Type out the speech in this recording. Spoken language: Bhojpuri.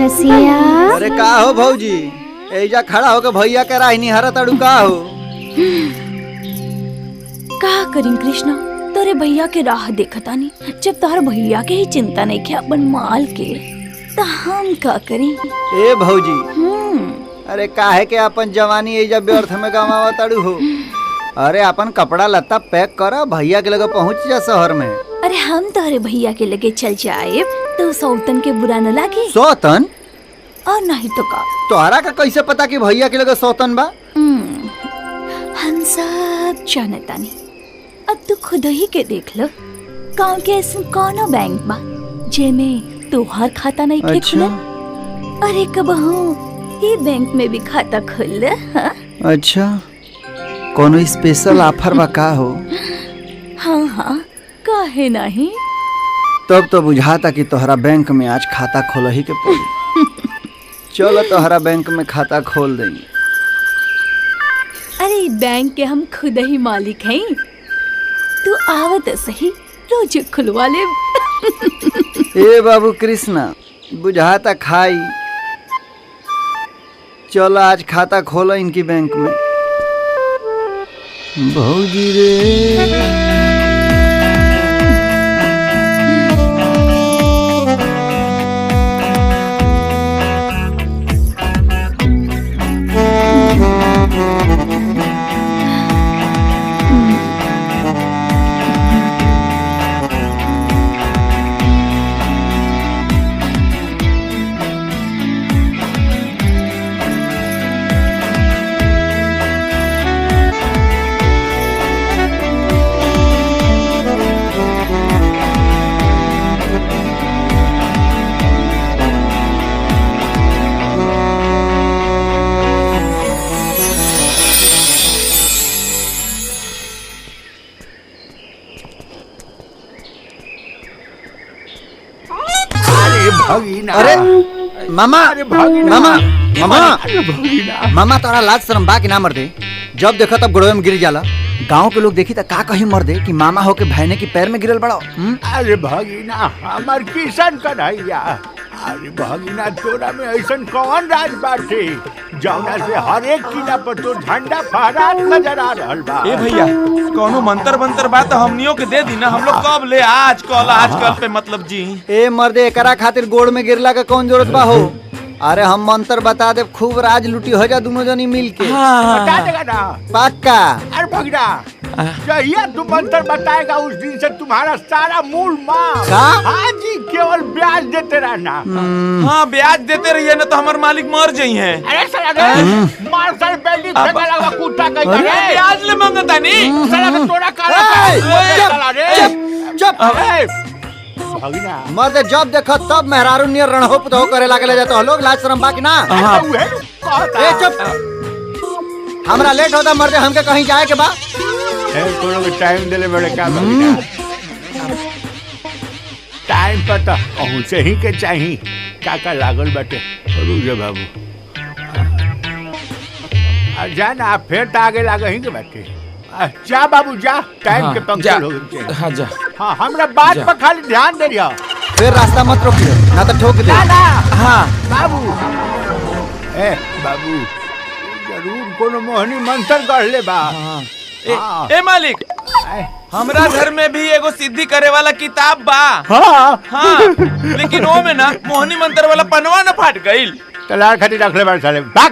रसिया। अरे का हो भौजी, एजा खड़ा होकर भैया के राही निहारा ताड़ू का हो? का करीं कृष्णा, तोरे भैया के राह देखतानी। जब तार भैया के ही चिंता नहीं के अपन माल के, तो हम का करी? ए भौजी, अरे काहे के अपन जवानी एजा व्यर्थ में गवावा ताड़ू हो? अरे अपन कपड़ा लत्ता पैक कर, भैया के लगे पहुँच जा शहर में। अरे हम तोरे भैया के लगे चल जाए तो सौतन के बुरा न लागे। सौतन? और नहीं तो का? तोहरा का कैसे पता कि भैया के लगे सौतन बा? हम सब जानतानी। अब तू खुद ही के देख लो, गाँव के ऐसा कौनो बैंक बा जेमे तोहार खाता नहीं के खुले? अरे कबहू ये बैंक में भी खाता खुल ले? अच्छा, कोनो स्पेशल ऑफर बा का हो? हाँ हाँ, काहे नहीं? तब तो बुझाता कि तोहरा बैंक में आज खाता खोल ही के पड़ी। चलो तोहरा बैंक में खाता खोल देंगे। अरे बैंक के हम खुद ही मालिक हैं। तू आवत सही, रोज खुलवा ले। ए बाबू कृष्णा, बुझाता खाई। चलो आज खाता खोलो इनकी बैंक में। भौजी रे अरे मामा, मामा, मामा, मामा तोरा लाज शर्म बा कि ना मर दे? जब देखो तब गोड़वे में गिर जाला। गांव के लोग देखी तो का कहीं मर दे कि मामा हो के भैने की पैर में गिरल बड़ो। अरे भगीना, हमार किसान कन्हैया। अरे भगीना, तोरा में ऐसन कौन राज बाटे जौना से हर एक किला पर तो झंडा फहरात नजर आ रहल बा? ए भैया, कोनो मंत्र बंतर बा तो हमनियों के दे दी ना। हम लोग कब ले? आजकल पे मतलब जी। ए मर्दे, एकरा खातिर गोड़ में गिरला का कौन जरूरत बा हो? अरे हम मंत्र बता दे, खूब राज लुटी हो जा दोनों जनी मिल के। बता देगा ना? पक्का। अरे भगीना, जहिया तू मंत्र बताएगा उस दिन से तुम्हारा सारा मूल माँ हाँ जी केवल ब्याज देते रहना। हाँ, ब्याज देते रहिए ना तो हमारे मालिक मर जाई हैं। अरे साला मार सर बेल्डी फेंका लगा कुत्ता कहीं अरे ब्याज ले मांगता नहीं साला का तोड़ा काला साला रे। चुप मर्दे, जब देखो तब मेहरारू नियर रणहोप तो करे लागले जातो लोग। लाज शर्म बा कि ना? ए चुप, हमरा लेट होता मर्दे, हमके कहीं जाए के बा। कोनो के टाइम देले बड़े का टाइम पता पहुंचे ही के चाहिए। काका लागल बाटे रुजे बाबू। जा ना, फिर तो आगे लागे ही के बाटे। जा बाबू जा, टाइम के पंक्चर हो गए। हाँ जा। हाँ, हमरा बात पर खाली ध्यान दे रिया। फिर रास्ता मत रोकियो ना तो ठोक दे। हाँ बाबू। ए बाबू, जरूर कोनो मोहनी मंत्र कर ले बा। ए मालिक, हमरा घर में भी एगो सिद्धि करे वाला किताब बा। हाँ, लेकिन वो में ना मोहनी मंत्र वाला पनवा न फाट गईल। तलार खातिर रख ले बाड़ साले। भाग।